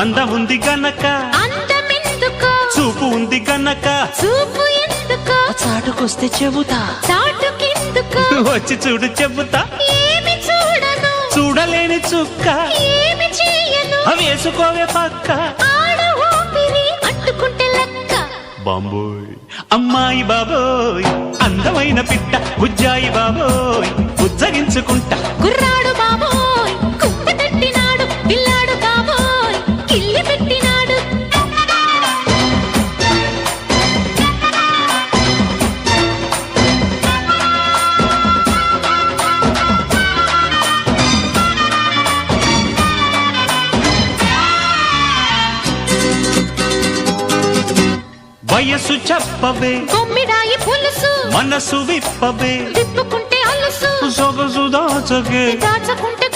అందముంది గనక అందమెందుకో చూపు ఉంది గనక చూపు ఎందుకో చాటుకొస్తే చెబుతా చాటుకెందుకో వచ్చి చూడు చెబుతా ఏమి చూడను చూడలేని చుక్క ఏమి చేయను వేసుకోవే పక్క ఆడ ఊపిరి అంటుకుంటే లెక్క బాంబోయ్ అమ్మాయి బాబోయ్ అందమైన పిట్ట బుజ్జాయి బాబోయ్ బుజ్జగించుకుంటా కుర్రాడు బాబోయ్ కుక్క తట్టినాడు పిల్లాడు బాబోయ్ కిల్లి పెట్టినాడు వయసు చెప్పవే కొమ్మిడాయి పులుసు మనసు విప్పవే తిప్పుకుంటే అలుసు సొగసు దాచగే దాచకుంటే